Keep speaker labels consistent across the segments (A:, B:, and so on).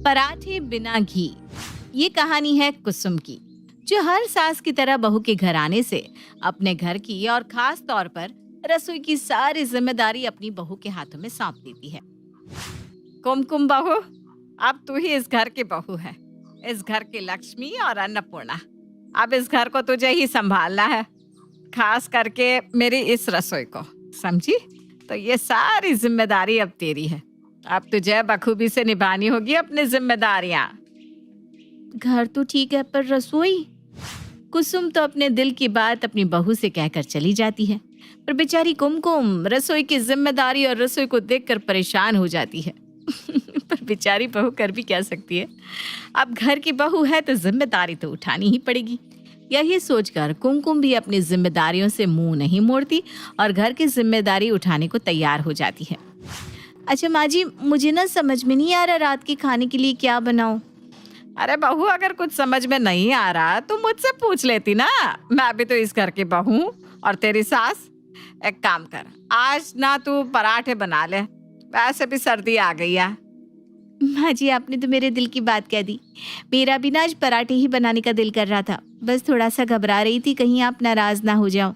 A: पराठे बिना घी। ये कहानी है कुसुम की, जो हर सास की तरह बहू के घर आने से अपने घर की और खास तौर पर रसोई की सारी जिम्मेदारी अपनी बहू के हाथों में सौंप देती है। कुमकुम बहू, अब तू ही इस घर की बहू है, इस घर की लक्ष्मी और अन्नपूर्णा। अब इस घर को तुझे ही संभालना है, खास करके मेरी इस रसोई को, समझी? तो ये सारी जिम्मेदारी अब तेरी है। अब तुझे बखूबी से निभानी होगी अपनी जिम्मेदारियां। घर तो ठीक है, पर रसोई? कुसुम तो अपने दिल की बात अपनी बहू से कहकर चली जाती है, पर बेचारी कुमकुम रसोई की जिम्मेदारी और रसोई को देखकर परेशान हो जाती है। पर बेचारी बहू कर भी क्या सकती है, अब घर की बहू है तो जिम्मेदारी तो उठानी ही पड़ेगी। यही सोचकर कुमकुम भी अपनी जिम्मेदारियों से मुंह नहीं मोड़ती और घर की जिम्मेदारी उठाने को तैयार हो जाती है। अच्छा माँ जी, मुझे ना समझ में नहीं आ रहा रात के खाने के लिए क्या बनाऊं। अरे बहू, अगर कुछ समझ में नहीं आ रहा तो मुझसे पूछ लेती ना, मैं भी तो इस घर की बहू हूं और तेरी सास। एक काम कर, आज ना तू पराठे बना ले, वैसे भी सर्दी आ गई है। माँ जी, आपने तो मेरे दिल की बात कह दी। मेरा भी ना आज पराठे ही बनाने का दिल कर रहा था, बस थोड़ा सा घबरा रही थी कहीं आप नाराज ना हो जाओ।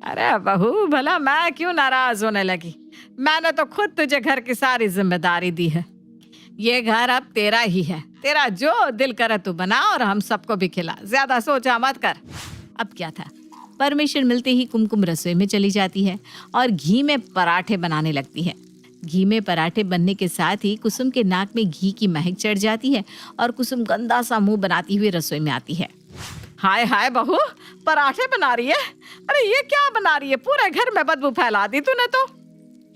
A: अरे बहू, भला मैं क्यों नाराज होने लगी? मैंने तो खुद तुझे घर की सारी जिम्मेदारी दी है। ये घर अब तेरा ही है, तेरा जो दिल करे तू बना और हम सबको भी खिला, ज्यादा सोचा मत कर। अब क्या था, परमिशन मिलते ही कुमकुम रसोई में चली जाती है और घी में पराठे बनाने लगती है। घी में पराठे बनने के साथ ही कुसुम के नाक में घी की महक चढ़ जाती है और कुसुम गंदा सा मुंह बनाती हुई रसोई में आती है। हाय हाय बहू, पराठे बना रही है? अरे ये क्या बना रही है? पूरे घर में बदबू फैला दी तूने तो।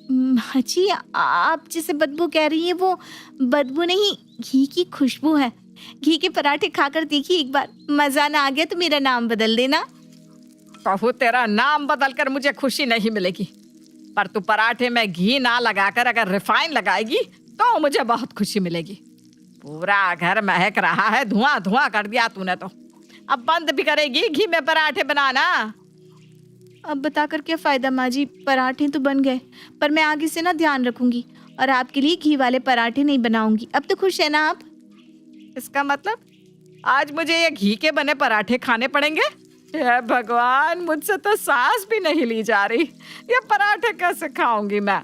A: माँ जी, आप जिसे बदबू कह रही हैं वो बदबू नहीं, घी की खुशबू है। घी के पराठे खाकर देखिए एक बार, मजा ना आ गया तो मेरा नाम बदल देना। बहू, तेरा नाम बदल कर मुझे खुशी नहीं मिलेगी, पर तू पराठे में घी ना लगाकर अगर रिफाइन लगाएगी तो मुझे बहुत खुशी मिलेगी। पूरा घर महक रहा है, धुआं धुआं कर दिया तूने तो। अब बंद भी करेगी घी में पराठे बनाना? अब बताकर क्या फायदा माँ जी, पराठे तो बन गए, पर मैं आगे से ना ध्यान रखूंगी और आपके लिए घी वाले पराठे नहीं बनाऊंगी। अब तो खुश है ना आप? इसका मतलब आज मुझे ये घी के बने पराठे खाने पड़ेंगे? हे भगवान, मुझसे तो सांस भी नहीं ली जा रही, ये पराठे कैसे खाऊंगी मैं?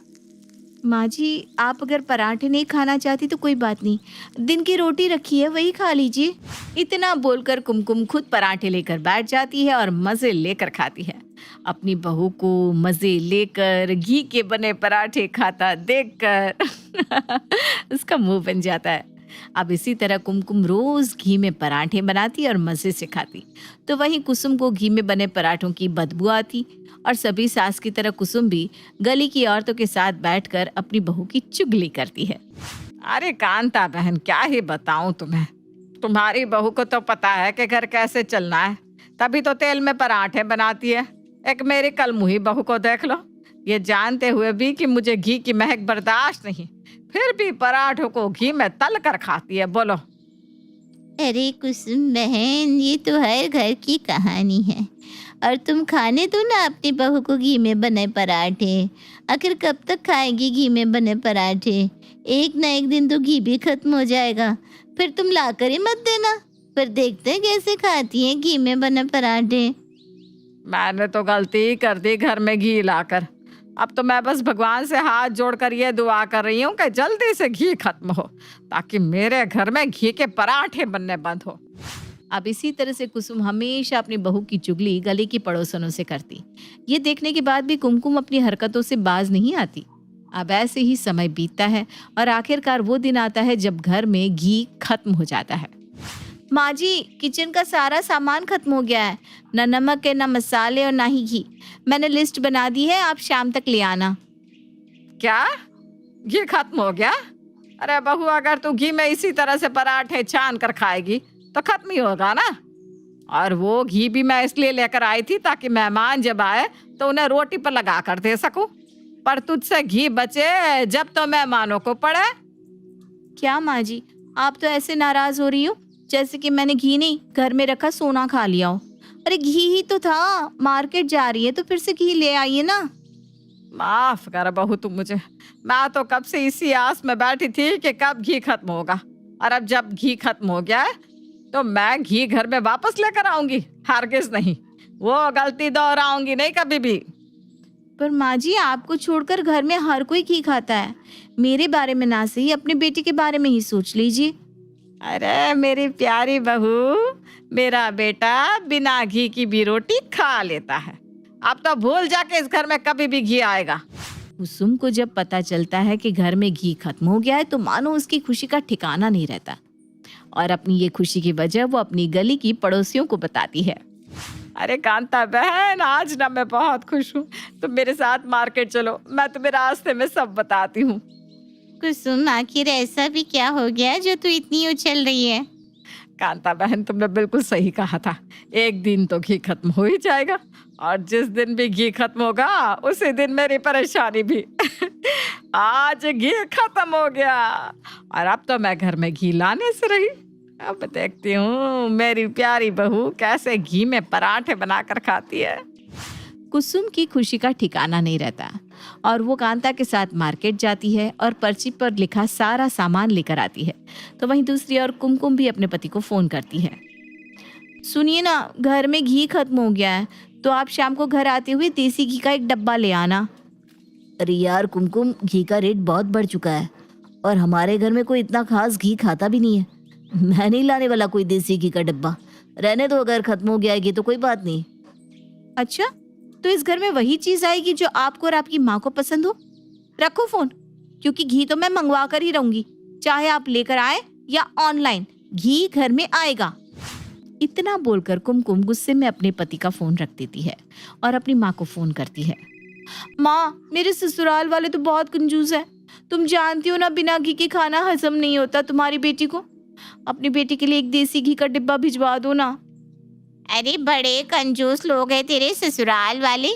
A: माँ जी, आप अगर पराठे नहीं खाना चाहती तो कोई बात नहीं, दिन की रोटी रखी है वही खा लीजिए। इतना बोलकर कुमकुम खुद पराठे लेकर बैठ जाती है और मजे लेकर खाती है। अपनी बहू को मजे लेकर घी के बने पराठे खाता देखकर उसका मुंह बन जाता है। अब इसी तरह कुमकुम रोज घी में पराठे बनाती और मजे से खाती, तो वहीं कुसुम को घी में बने पराठों की बदबू आती और सभी सास की तरह कुसुम भी गली की औरतों के साथ बैठकर अपनी बहू की चुगली करती है। अरे कांता बहन, क्या ही बताऊं तुम्हें, तुम्हारी बहू को तो पता है कि घर कैसे चलना है, तभी तो तेल में पराठे बनाती है। एक मेरी कलमुही बहू को देख लो, ये जानते हुए भी कि मुझे घी की महक बर्दाश्त नहीं, फिर भी पराठों को घी में तल कर खाती है। बोलो।
B: अरे कुसुम बहन, ये तो हर घर की कहानी है, और तुम खाने दो ना अपनी बहू को घी में बने पराठे। आखिर कब तक खाएगी घी में बने पराठे? एक ना एक दिन तो घी भी खत्म हो जाएगा, फिर तुम ला कर ही मत देना, फिर देखते हैं कैसे खाती है घी में बने पराठे।
A: मैंने तो गलती कर दी घर में घी लाकर, अब तो मैं बस भगवान से हाथ जोड़कर ये दुआ कर रही हूँ कि जल्दी से घी खत्म हो, ताकि मेरे घर में घी के पराठे बनने बंद हो। अब इसी तरह से कुसुम हमेशा अपनी बहू की चुगली गली की पड़ोसनों से करती। ये देखने के बाद भी कुमकुम अपनी हरकतों से बाज नहीं आती। अब ऐसे ही समय बीतता है और आखिरकार वो दिन आता है जब घर में घी खत्म हो जाता है। माँ जी, किचन का सारा सामान खत्म हो गया है, ना नमक है, ना मसाले और ना ही घी। मैंने लिस्ट बना दी है, आप शाम तक ले आना। क्या? घी खत्म हो गया? अरे बहू, अगर तू घी में इसी तरह से पराठे छान कर खाएगी तो खत्म ही होगा ना। और वो घी भी मैं इसलिए लेकर आई थी ताकि मेहमान जब आए तो उन्हें रोटी पर लगा कर दे सकूं, पर तुझसे घी बचे जब तो मेहमानों को पड़े। क्या माँ जी, आप तो ऐसे नाराज हो रही हो जैसे कि मैंने घी नहीं घर में रखा सोना खा लिया हो। अरे घी ही तो था, मार्केट जा रही है तो फिर से घी ले आइए ना। माफ कर बहू तू मुझे, मैं तो कब से इसी आस में बैठी थी कि कब घी खत्म होगा।
C: और अब जब घी खत्म हो गया है तो मैं घी घर में वापस लेकर आऊंगी, हरगिज नहीं। वो गलती दोहराऊंगी नहीं कभी भी।
A: पर माँ जी, आपको छोड़कर घर में हर कोई घी खाता है। मेरे बारे में ना सही, अपने बेटे के बारे में ही सोच लीजिए।
C: अरे मेरी प्यारी बहू, मेरा बेटा बिना घी की भी रोटी खा लेता है। अब तो भूल जा के इस घर में कभी भी घी आएगा।
A: कुसुम को जब पता चलता है कि घर में घी खत्म हो गया है तो मानो उसकी खुशी का ठिकाना नहीं रहता, और अपनी ये खुशी की वजह वो अपनी गली की पड़ोसियों को बताती है।
C: अरे कांता बहन, आज ना मैं बहुत खुश हूँ। तुम मेरे साथ मार्केट चलो, मैं तुम्हें रास्ते में सब बताती हूँ।
B: कुसुम, आखिर ऐसा भी क्या हो गया जो तू इतनी उछल रही है?
C: कांता बहन, तुमने बिल्कुल सही कहा था। एक दिन तो घी खत्म हो ही जाएगा, और जिस दिन भी घी खत्म होगा उसी दिन मेरी परेशानी भी। आज घी खत्म हो गया और अब तो मैं घर में घी लाने से रही। अब देखती हूँ मेरी प्यारी बहू कैसे घी में पराठे बनाकर खाती है।
A: कुसुम की खुशी का ठिकाना नहीं रहता और वो कांता के साथ मार्केट जाती है और पर्ची पर लिखा सारा सामान लेकर आती है। तो वहीं दूसरी ओर कुमकुम भी अपने पति को फोन करती है। सुनिए ना, घर में घी खत्म हो गया है, तो आप शाम को घर आते हुए देसी घी का एक डब्बा ले आना।
D: अरे यार कुमकुम, घी का रेट बहुत बढ़ चुका है और हमारे घर में कोई इतना खास घी खाता भी नहीं है। मैं नहीं लाने वाला कोई देसी घी का डब्बा। रहने दो, अगर खत्म हो गया घी तो कोई बात नहीं।
A: अच्छा, तो इस घर में वही चीज आएगी जो आपको और आपकी माँ को पसंद हो। रखो फोन, क्योंकि घी तो मैं मंगवा कर ही रहूंगी, चाहे आप लेकर आए या ऑनलाइन, घी घर में आएगा। इतना बोलकर कुमकुम गुस्से में अपने पति का फोन रख देती है और अपनी माँ को फोन करती है। माँ, मेरे ससुराल वाले तो बहुत कंजूस है। तुम जानती हो ना, बिना घी के खाना हजम नहीं होता तुम्हारी बेटी को। अपनी बेटी के लिए एक देसी घी का डिब्बा भिजवा दो ना।
B: अरे बड़े कंजूस लोग हैं तेरे ससुराल वाले।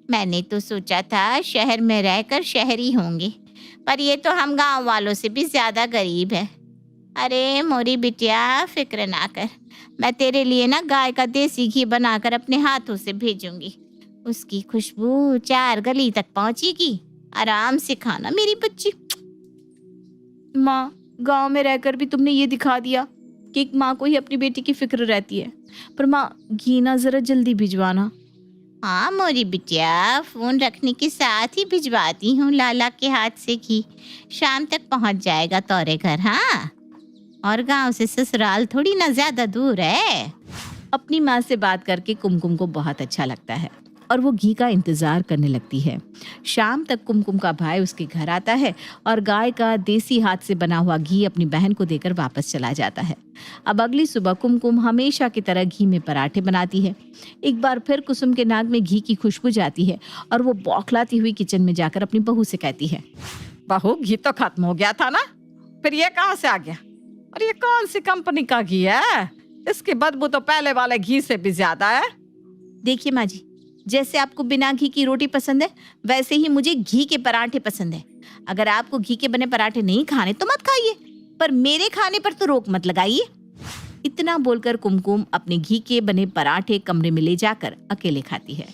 B: मैंने तो सोचा था शहर में रहकर शहरी होंगे, पर ये तो हम गांव वालों से भी ज्यादा गरीब है। अरे मोरी बिटिया, फिक्र ना कर, मैं तेरे लिए ना गाय का देसी घी बनाकर अपने हाथों से भेजूंगी। उसकी खुशबू 4 गली तक पहुंचेगी। आराम से खाना मेरी बच्ची।
A: माँ, गांव में रहकर भी तुमने ये दिखा दिया कि एक माँ को ही अपनी बेटी की फिक्र रहती है। पर माँ, घी ना जरा जल्दी भिजवाना।
B: हाँ मोरी बिटिया, फोन रखने के साथ ही भिजवाती हूँ लाला के हाथ से घी। शाम तक पहुँच जाएगा तोरे घर। हाँ, और गांव से ससुराल थोड़ी ना ज्यादा दूर है।
A: अपनी माँ से बात करके कुमकुम को बहुत अच्छा लगता है और वो घी का इंतजार करने लगती है। शाम तक कुमकुम का भाई उसके घर आता है और गाय का देसी हाथ से बना हुआ घी अपनी बहन को देकर वापस चला जाता है। अब अगली सुबह कुमकुम हमेशा की तरह घी में पराठे बनाती है। एक बार फिर कुसुम के नाक में घी की खुशबू जाती है और वो बौखलाती हुई किचन में जाकर अपनी बहू से कहती है।
C: बहू, घी तो खत्म हो गया था ना, फिर ये कहाँ से आ गया? और ये कौन सी कंपनी का घी है? इसकी बदबू तो पहले वाले घी से भी ज्यादा है।
A: देखिए माँ जी, जैसे आपको बिना घी की रोटी पसंद है, वैसे ही मुझे घी के पराठे पसंद है। अगर आपको घी के बने पराठे नहीं खाने तो मत खाइए, पर मेरे खाने पर तो रोक मत लगाइए। इतना बोलकर कुमकुम अपने घी के बने पराठे कमरे में ले जाकर अकेले खाती है।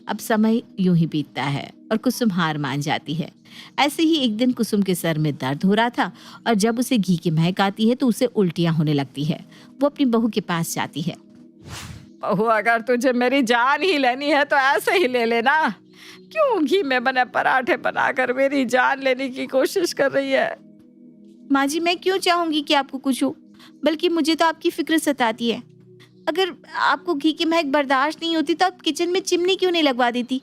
A: अब समय यूं ही बीतता है और कुसुम हार मान जाती है। ऐसे ही एक दिन कुसुम के सर में दर्द हो रहा था और जब उसे घी की महक आती है तो उसे उल्टियां होने लगती है। वो अपनी बहू के पास जाती है।
C: बहू, अगर तुझे मेरी जान ही लेनी है तो ऐसे ही ले लेना। क्यों घी में बने पराठे बनाकर मेरी जान लेने की कोशिश कर रही है?
A: माँ जी, मैं क्यों चाहूंगी कि आपको कुछ हो, बल्कि मुझे तो आपकी फिक्र सताती है। अगर आपको घी की महक बर्दाश्त नहीं होती तो आप किचन में चिमनी क्यों नहीं लगवा देती?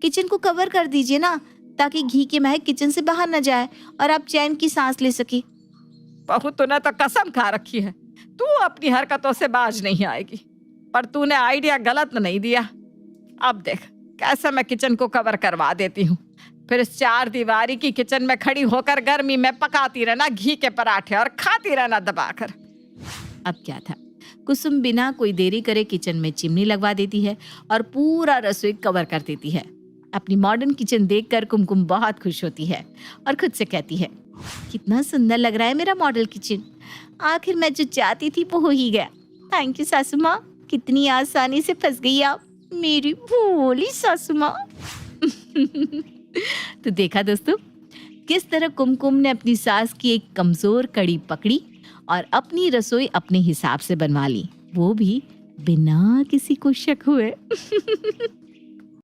A: किचन को कवर कर दीजिए ना, ताकि घी की महक किचन से बाहर न जाए और आप चैन की सांस ले सके।
C: बहू, तूने तो कसम खा रखी है, तू अपनी हरकतों से बाज नहीं आएगी। पर तूने आइडिया गलत नहीं दिया। अब देख कैसे मैं किचन को कवर करवा देती हूँ, फिर इस 4 दीवारी की किचन में खड़ी होकर गर्मी में पकाती रहना घी के पराठे और खाती रहना दबाकर।
A: अब क्या था, कुसुम बिना कोई देरी करे किचन में चिमनी लगवा देती है और पूरा रसोई कवर कर देती है। अपनी मॉडर्न किचन देखकर कुमकुम बहुत खुश होती है और खुद से कहती है, कितना सुंदर लग रहा है मेरा मॉडल किचन। आखिर मैं जो चाहती थी वो हो ही गया। थैंक यू सासू माँ, कितनी आसानी से फंस गई आप, मेरी भोली सासू माँ। तो देखा दोस्तों, किस तरह कुमकुम ने अपनी सास की एक कमजोर कड़ी पकड़ी और अपनी रसोई अपने हिसाब से बनवा ली, वो भी बिना किसी को शक हुए।